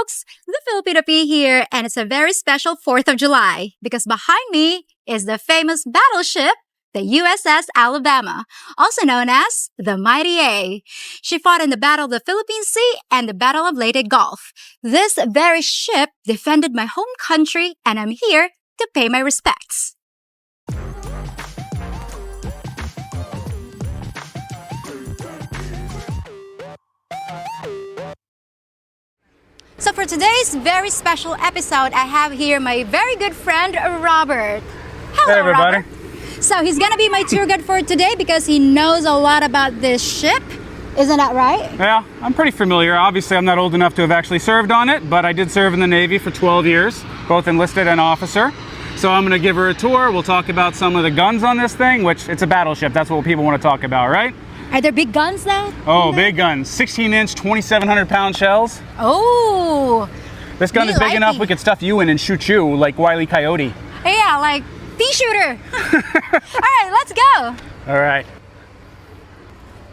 folks, the Filipino P here, and it's a very special 4th of July because behind me is the famous battleship, the USS Alabama, also known as the Mighty A. She fought in the Battle of the Philippine Sea and the Battle of Leyte Gulf. This very ship defended my home country, and I'm here to pay my respects. So for today's very special episode, I have here my very good friend, Robert. Hello, hey, everybody. Robert. So he's gonna be my tour guide for today because he knows a lot about this ship. Isn't that right? Yeah, I'm pretty familiar. Obviously, I'm not old enough to have actually served on it, but I did serve in the Navy for 12 years, both enlisted and officer. So I'm gonna give her a tour. We'll talk about some of the guns on this thing, which it's a battleship. That's what people want to talk about, right? Are there big guns though? Oh, big guns. 16-inch, 2,700-pound shells. Oh! This gun is big enough we could stuff you in and shoot you like Wile E. Coyote. Yeah, like pea shooter. All right, let's go. All right.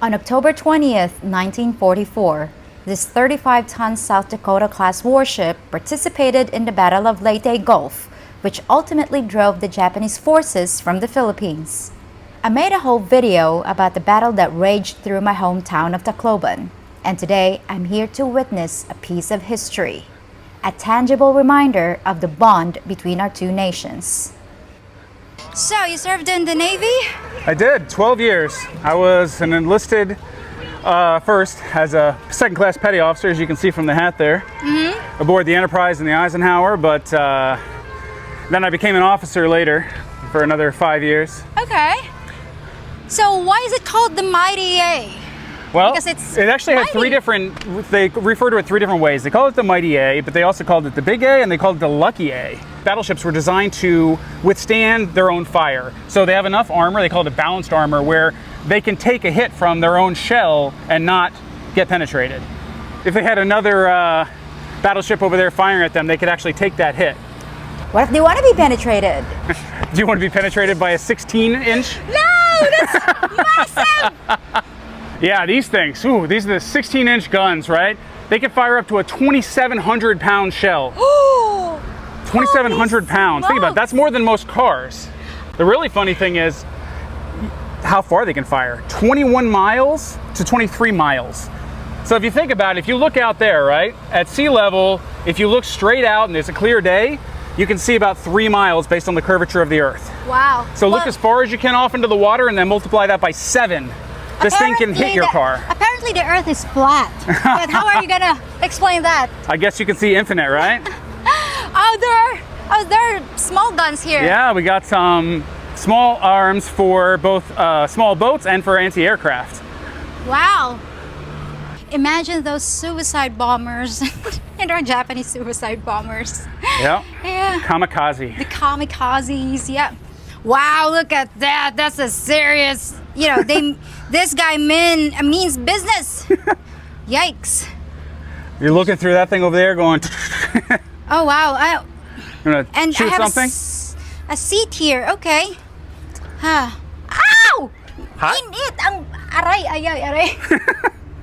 On October 20th, 1944, this 35-ton South Dakota-class warship participated in the Battle of Leyte Gulf, which ultimately drove the Japanese forces from the Philippines. I made a whole video about the battle that raged through my hometown of Tacloban, and today I'm here to witness a piece of history, a tangible reminder of the bond between our two nations. So, you served in the Navy? I did, 12 years. I was an enlisted first as a second-class petty officer, as you can see from the hat there, aboard the Enterprise and the Eisenhower, but then I became an officer later for another 5 years. Okay. So why is it called the Mighty A? Well, because it actually had three different, they refer to it three different ways. They call it the Mighty A, but they also called it the Big A, and they called it the Lucky A. Battleships were designed to withstand their own fire. So they have enough armor, they call it balanced armor, where they can take a hit from their own shell and not get penetrated. If they had another battleship over there firing at them, they could actually take that hit. What if they want to be penetrated? Do you want to be penetrated by a 16-inch? No, that's massive! Yeah, these things, ooh, these are the 16-inch guns, right? They can fire up to a 2,700-pound shell. 2,700 pounds. Think about it, that's more than most cars. The really funny thing is how far they can fire. 21 miles to 23 miles. So if you think about it, if you look out there, right, at sea level, if you look straight out and it's a clear day, you can see about 3 miles based on the curvature of the Earth. Wow. So look as far as you can off into the water and then multiply that by 7. This thing can hit your car. Apparently the Earth is flat. But how are you gonna explain that? I guess you can see infinite, right? there are small guns here. Yeah, we got some small arms for both small boats and for anti-aircraft. Wow. Imagine those suicide bombers. And our Japanese suicide bombers. Yeah. Yeah. Kamikaze. The kamikazes, yeah. Wow, look at that. That's a serious, this guy means business. Yikes. You're looking through that thing over there going, Oh, wow. and shoot I have something? A seat here, okay. Ow! Hot? Init ang aray.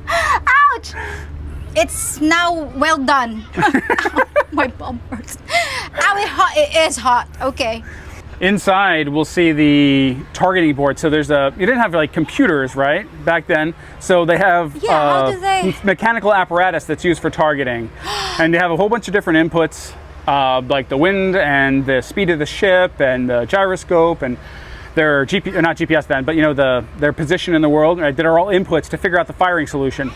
Ouch! It's now well done. Ow, my bum hurts. Ow, it is hot. Okay. Inside, we'll see the targeting board. So you didn't have like computers, right, back then. So they have how do they? Mechanical apparatus that's used for targeting. And they have a whole bunch of different inputs, like the wind and the speed of the ship and the gyroscope and their not GPS then, but their position in the world, right, that are all inputs to figure out the firing solution.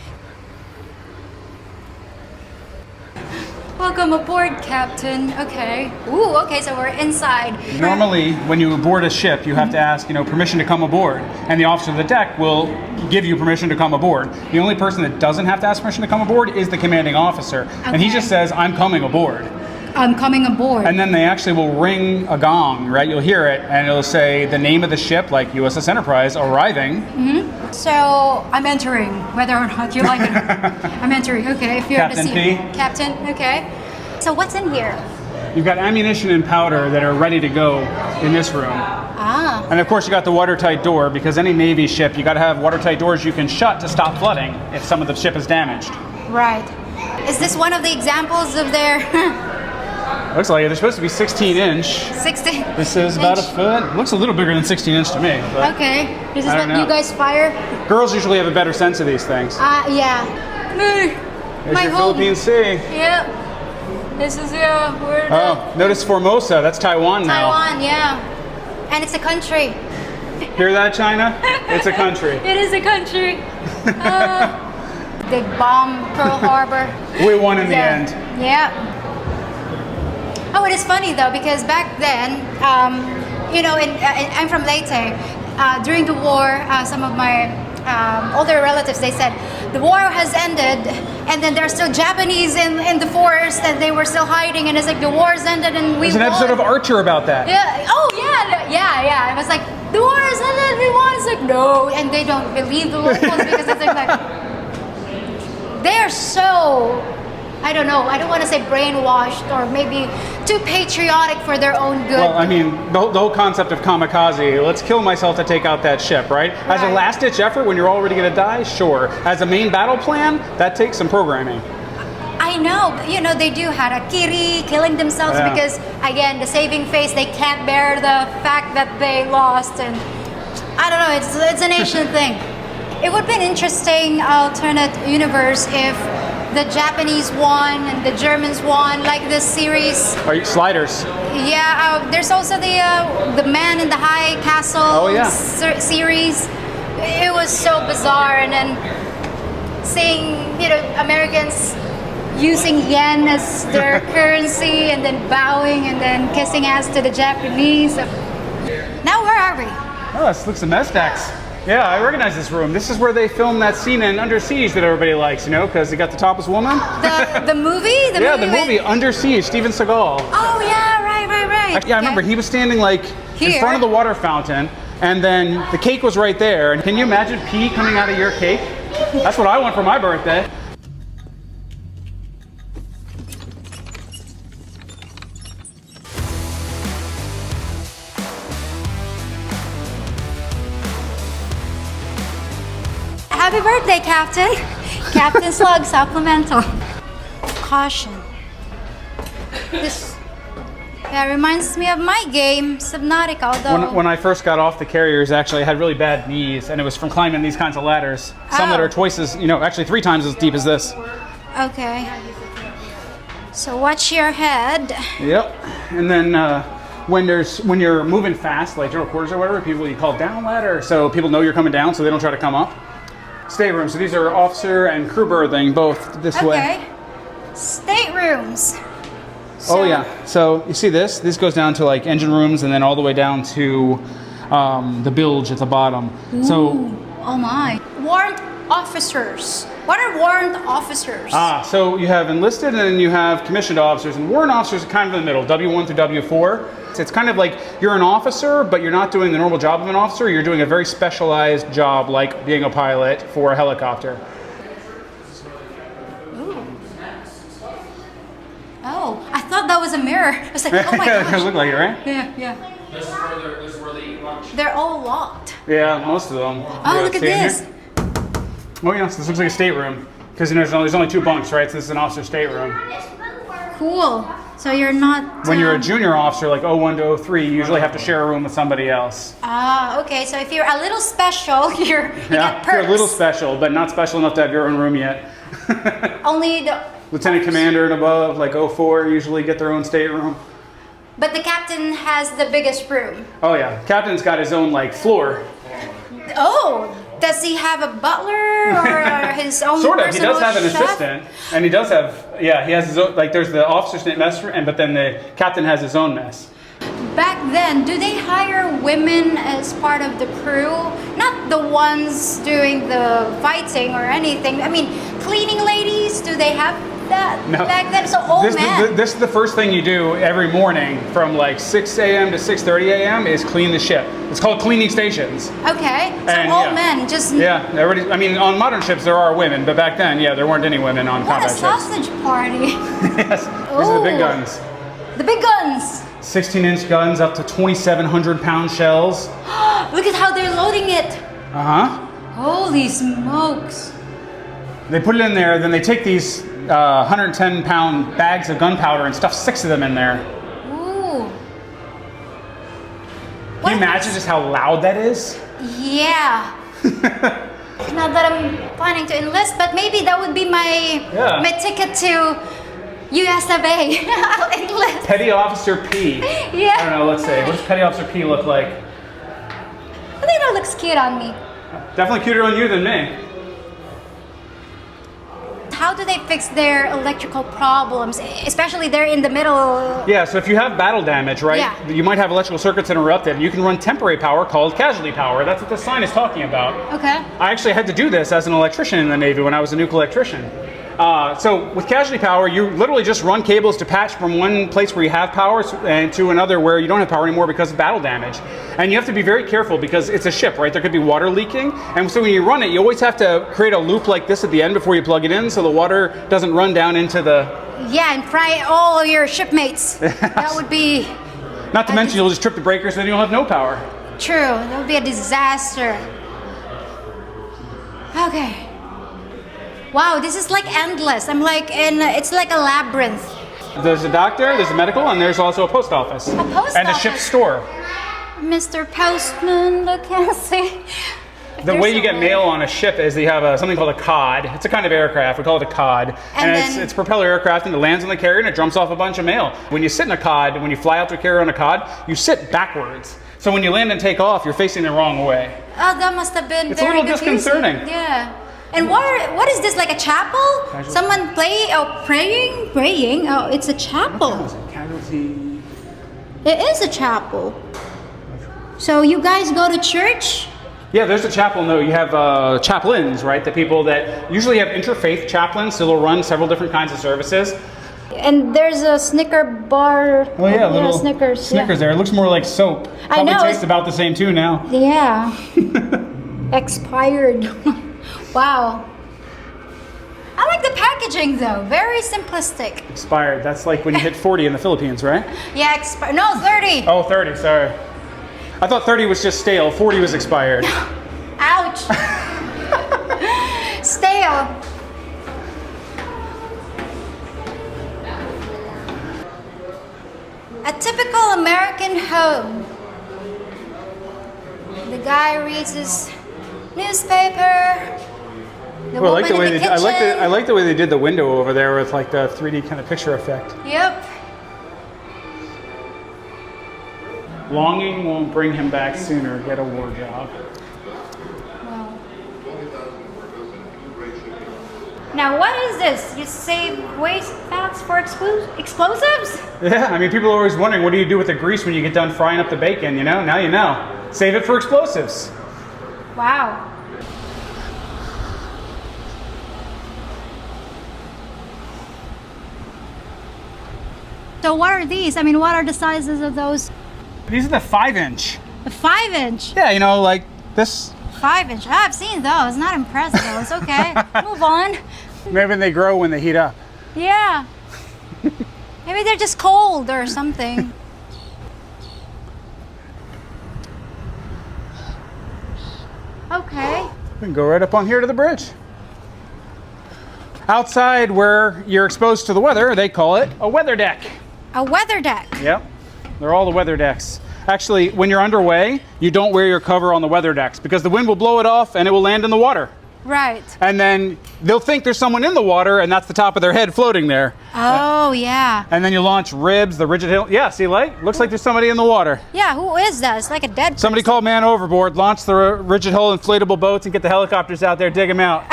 Welcome aboard, Captain. Okay. Ooh, okay, so we're inside. Normally, when you board a ship, you have to ask, permission to come aboard, and the officer of the deck will give you permission to come aboard. The only person that doesn't have to ask permission to come aboard is the commanding officer, and he just says, "I'm coming aboard." I'm coming aboard. And then they actually will ring a gong, right? You'll hear it, and it'll say the name of the ship, like USS Enterprise, arriving. So I'm entering, whether or not you like it. I'm entering, okay. If you're Captain the seat. P. Captain, okay. So what's in here? You've got ammunition and powder that are ready to go in this room. Ah. And of course you got the watertight door, because any Navy ship, you got to have watertight doors you can shut to stop flooding if some of the ship is damaged. Right. Is this one of the examples of their Looks like it. They're supposed to be 16-inch. 16? This is about a foot. Looks a little bigger than 16-inch to me. But Okay. This is I what don't know. you guys fire? girls usually have a better sense of these things. Yeah. There's My your home. Philippine Sea. Yep. This is where the Oh, notice Formosa. That's Taiwan now. Taiwan, yeah. And it's a country. Hear that, China? It's a country. It is a country. They bombed Pearl Harbor. We won in the Yeah. end. Yeah. Oh, it is funny though because back then, you know, I'm from Leyte. During the war, some of my older relatives they said the war has ended, and then there's still Japanese in the forest, and they were still hiding, and it's like the war's ended, and we There's an won. episode of Archer about that. Yeah. Oh yeah. It was like the war is ended, we won. It's like no, and they don't believe the locals because it's like they are so. I don't know. I don't want to say brainwashed or maybe too patriotic for their own good. Well, I mean, the whole concept of kamikaze, let's kill myself to take out that ship, right? As a Right. last-ditch effort when you're already going to die, sure. As a main battle plan, that takes some programming. I know, but, you know, they do harakiri, killing themselves Yeah. because, again, the saving face, they can't bear the fact that they lost, and I don't know. It's an Asian thing. It would be an interesting alternate universe if the Japanese won and the Germans won, like this series. Are you sliders? Yeah, there's also the Man in the High Castle Oh, yeah. series. It was so bizarre, and then seeing Americans using yen as their currency, and then bowing, and then kissing ass to the Japanese. Now where are we? Oh, this looks a Mesdax. Yeah, I recognize this room. This is where they filmed that scene in Under Siege that everybody likes, you know, because they got the topless woman. The movie? Yeah, the with- movie Under Siege, Steven Seagal. Oh yeah, right. Yeah, I remember he was standing like in Here. front of the water fountain, and then the cake was right there. And can you imagine pee coming out of your cake? That's what I want for my birthday. Happy birthday, Captain. Captain Slug Supplemental. Caution. This reminds me of my game, Subnautica, although... When I first got off the carriers, actually, I had really bad knees, and it was from climbing these kinds of ladders. Some that Oh. are twice as, actually 3 times as deep as this. Okay. So watch your head. Yep. And then when you're moving fast, like general quarters or whatever, you call down ladder, so people know you're coming down, so they don't try to come up. Stateroom. So these are officer and crew berthing, both this way. Okay. Staterooms. Oh yeah. So you see this? This goes down to like engine rooms, and then all the way down to the bilge at the bottom. So Oh my. Warrant officers. What are warrant officers? so you have enlisted, and then you have commissioned officers, and warrant officers are kind of in the middle, W1 through W4. It's kind of like you're an officer, but you're not doing the normal job of an officer. You're doing a very specialized job, like being a pilot for a helicopter. Oh, I thought that was a mirror. I was like, oh my It gosh. look like it, right? Yeah. This is where they eat lunch. They're all locked. Yeah, most of them. Oh, look at this. Oh yeah, so this looks like a stateroom. Because there's only 2 bunks, right? So this is an officer stateroom. Cool. So you're not... When you're a junior officer, like 01 to 03, you usually have to share a room with somebody else. Okay. So if you're a little special, you get perks. You're a little special, but not special enough to have your own room yet. Only the... Lieutenant commander and above, like 04, usually get their own stateroom. But the captain has the biggest room. Oh yeah, captain's got his own like floor. Oh, does he have a butler or his own Sort of. He personal does have an chef? assistant, and he does have he has his own. Like there's the officer's mess room, but then the captain has his own mess. Back then, do they hire women as part of the crew? Not the ones doing the fighting or anything. I mean, cleaning ladies, do they have that No. back then? So old man. This is the first thing you do every morning from like 6 a.m. to 6:30 a.m. is clean the ship. It's called cleaning stations. Okay, so And, old yeah. men just... Yeah, everybody. I mean, on modern ships there are women, but back then, yeah, there weren't any women on What a combat ships. sausage party. Yes, these are the big Ooh. guns. The big guns. 16-inch guns up to 2,700-pound shells. Look at how they're loading it. Uh huh. Holy smokes. They put it in there, then they take these 110-pound bags of gunpowder and stuffed 6 of them in there. Ooh. Can you imagine just how loud that is? Yeah. Not that I'm planning to enlist, but maybe that would be my ticket to USF A. I'll enlist. Petty Officer P. Yeah. I don't know, let's see. What does Petty Officer P look like? I think that looks cute on me. Definitely cuter on you than me. How do they fix their electrical problems, especially they're in the middle? Yeah, so if you have battle damage, right, Yeah. you might have electrical circuits interrupted. You can run temporary power called casualty power. That's what the sign is talking about. Okay. I actually had to do this as an electrician in the Navy when I was a nuclear electrician. So with casualty power, you literally just run cables to patch from one place where you have power and to another where you don't have power anymore because of battle damage. And you have to be very careful because it's a ship, right? There could be water leaking. And so when you run it, you always have to create a loop like this at the end before you plug it in so the water doesn't run down into the... Yeah, and fry all your shipmates. That would be... Not to mention you'll just trip the breakers and then you'll have no power. True, that would be a disaster. Okay. Wow, this is like endless. I'm like it's like a labyrinth. There's a doctor, there's a medical, and there's also a post office. A post and office. a ship's store. Mr. Postman, look and see. The way you get mail on a ship is you have something called a cod. It's a kind of aircraft. We call it a cod. And it's propeller aircraft, and it lands on the carrier and it jumps off a bunch of mail. When you sit in a cod, when you fly out to a carrier on a cod, you sit backwards. So when you land and take off, you're facing the wrong way. Oh, that must have been It's very a little confusing. disconcerting. Yeah. And what is this, like a chapel? Someone praying? Praying? Oh, it's a chapel. Casualty. It is a chapel. So you guys go to church? Yeah, there's a chapel. No, you have chaplains, right? The people that usually have interfaith chaplains, so they'll run several different kinds of services. And there's a Snicker bar. Oh yeah, little Snickers. Snickers there. It looks more like soap. I know. Probably tastes about the same too now. Yeah. Expired. Wow. I like the packaging though. Very simplistic. Expired. That's like when you hit 40 in the Philippines, right? Yeah, no, 30. Oh, 30, sorry. I thought 30 was just stale. 40 was expired. Ouch. Stale. A typical American home. The guy reads his newspaper. The Well, I woman like the way in the they. kitchen. I like the way they did the window over there with like the 3D kind of picture effect. Yep. Longing won't bring him back sooner. Get a war job. Wow. Now, what is this? You save waste fats for explosives? Yeah, I mean, people are always wondering, what do you do with the grease when you get done frying up the bacon? You know, now you know. Save it for explosives. Wow. So what are these? I mean, what are the sizes of those? These are the 5-inch. A 5-inch. Yeah, you know, like this. 5-inch. I've seen those. Not impressed though. It's okay. Move on. Maybe they grow when they heat up. Yeah. Maybe they're just cold or something. Okay. We can go right up on here to the bridge. Outside where you're exposed to the weather, they call it a weather deck. A weather deck. Yep, they're all the weather decks. Actually, when you're underway, you don't wear your cover on the weather decks because the wind will blow it off and it will land in the water. Right. And then they'll think there's someone in the water and that's the top of their head floating there. Oh, yeah. And then you launch ribs, the rigid hill. Yeah, see, like, looks like there's somebody in the water. Yeah, who is that? It's like a dead Somebody person. called man overboard, launch the rigid hull inflatable boats and get the helicopters out there, dig them out.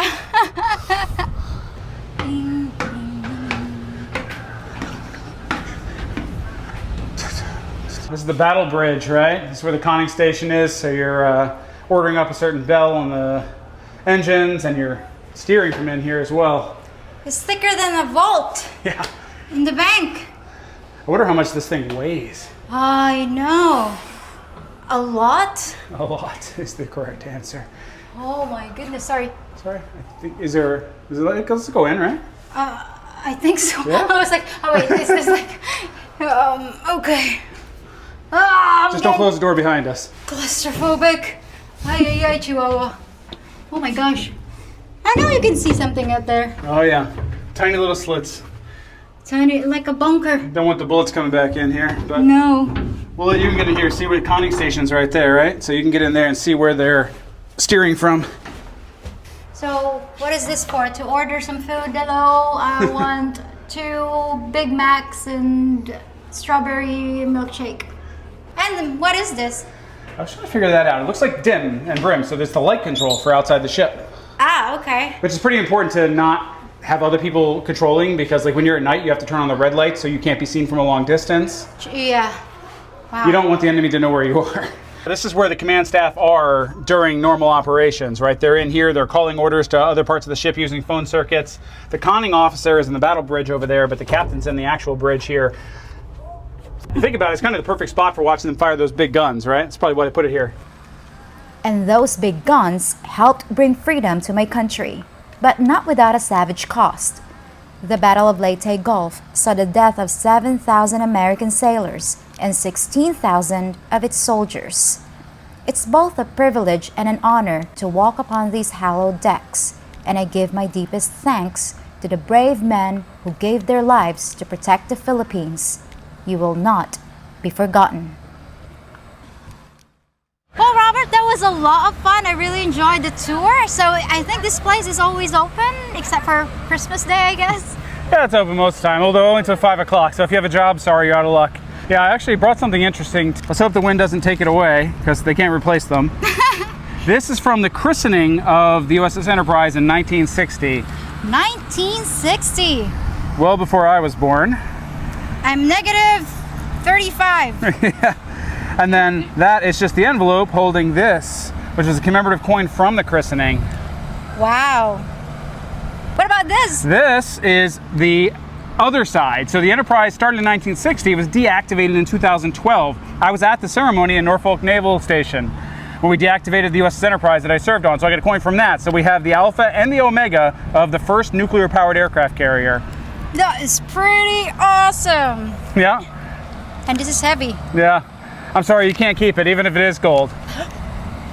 This is the battle bridge, right? This is where the conning station is. So you're ordering up a certain bell on the engines and you're steering from in here as well. It's thicker than a vault Yeah. in the bank. I wonder how much this thing weighs. I know. A lot? A lot is the correct answer. Oh my goodness, sorry. Sorry, I think, is it like, let's go in, right? I think so. Yeah? I was like, oh wait, this is like, okay. Ah, I'm Just don't getting close the door behind us. claustrophobic. Ay, ay, ay, Chihuahua. Oh my gosh. I know you can see something out there. Oh yeah, Tiny little slits. Tiny, like a bunker. Don't want the bullets coming back in here, but No. well, you can get in here, see where the conning station's right there, right? So you can get in there and see where they're steering from. So, what is this for? To order some food? Hello, I want 2 Big Macs and strawberry milkshake. And what is this? I was trying to figure that out. It looks like dim and brim, so there's the light control for outside the ship. Ah, okay. Which is pretty important to not have other people controlling, because like when you're at night, you have to turn on the red light so you can't be seen from a long distance. Yeah. Wow. You don't want the enemy to know where you are. This is where the command staff are during normal operations, right? They're in here, they're calling orders to other parts of the ship using phone circuits. The conning officer is in the battle bridge over there, but the captain's in the actual bridge here. If you think about it, it's kind of the perfect spot for watching them fire those big guns, right? That's probably why they put it here. And those big guns helped bring freedom to my country, but not without a savage cost. The Battle of Leyte Gulf saw the death of 7,000 American sailors and 16,000 of its soldiers. It's both a privilege and an honor to walk upon these hallowed decks, and I give my deepest thanks to the brave men who gave their lives to protect the Philippines. You will not be forgotten. Well, Robert, that was a lot of fun. I really enjoyed the tour. So I think this place is always open, except for Christmas Day, I guess. Yeah, it's open most of the time, although only until 5 o'clock. So if you have a job, sorry, you're out of luck. Yeah, I actually brought something interesting. Let's hope the wind doesn't take it away, because they can't replace them. This is from the christening of the USS Enterprise in 1960. 1960. Well before I was born. I'm negative 35. Yeah. And then that is just the envelope holding this, which is a commemorative coin from the christening. Wow. What about this? This is the other side. So the Enterprise started in 1960, it was deactivated in 2012. I was at the ceremony in Norfolk Naval Station when we deactivated the USS Enterprise that I served on, so I got a coin from that. So we have the Alpha and the Omega of the first nuclear-powered aircraft carrier. That is pretty awesome. Yeah? And this is heavy. Yeah. I'm sorry, you can't keep it, even if it is gold.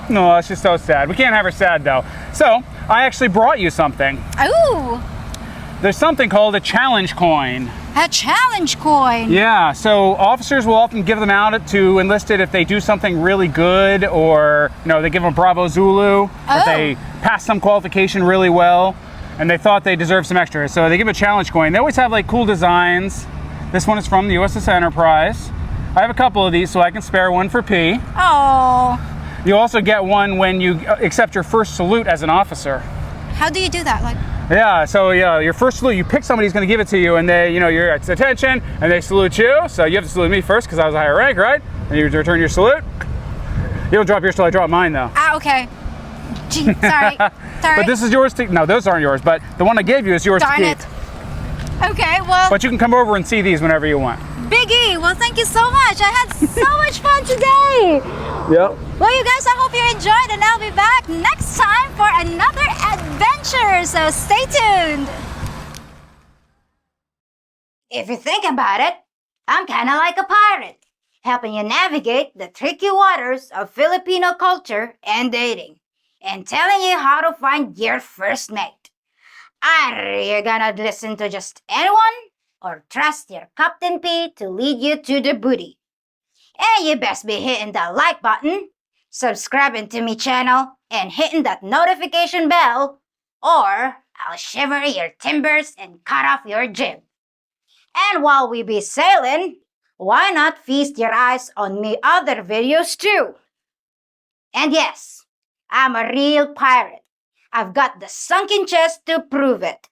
No, that's just so sad. We can't have her sad, though. So, I actually brought you something. Ooh, There's something called a challenge coin. a challenge coin. Yeah, so officers will often give them out to enlisted if they do something really good, or, you know, they give them Bravo Zulu, if they pass some qualification really well, and they thought they deserved some extra. So they give a challenge coin. They always have like cool designs. This one is from the USS Enterprise. I have a couple of these, so I can spare one for P. Oh, You also get one when you accept your first salute as an officer. how do you do that? Like, Yeah, so yeah, your first salute, you pick somebody who's going to give it to you, and they, you know, you're at attention, and they salute you. So you have to salute me first because I was a higher rank, right? And you return your salute. You don't drop yours till I drop mine, though. okay. Gee, sorry. Sorry. But this is yours to, no, those aren't yours, but the one I gave you is yours Darn to keep. it. Okay, well, But you can come over and see these whenever you want. Big E, well, thank you so much. I had so much fun today. Yep. Well, you guys, I hope you enjoyed, and I'll be back next time for another adventure, so stay tuned. If you think about it, I'm kind of like a pirate, helping you navigate the tricky waters of Filipino culture and dating, and telling you how to find your first mate. Are you gonna listen to just anyone, or trust your Captain P to lead you to the booty? And you best be hitting that like button, subscribing to my channel, and hitting that notification bell, or I'll shiver your timbers and cut off your jib. And while we be sailing, why not feast your eyes on me other videos too? And yes, I'm a real pirate. I've got the sunken chest to prove it.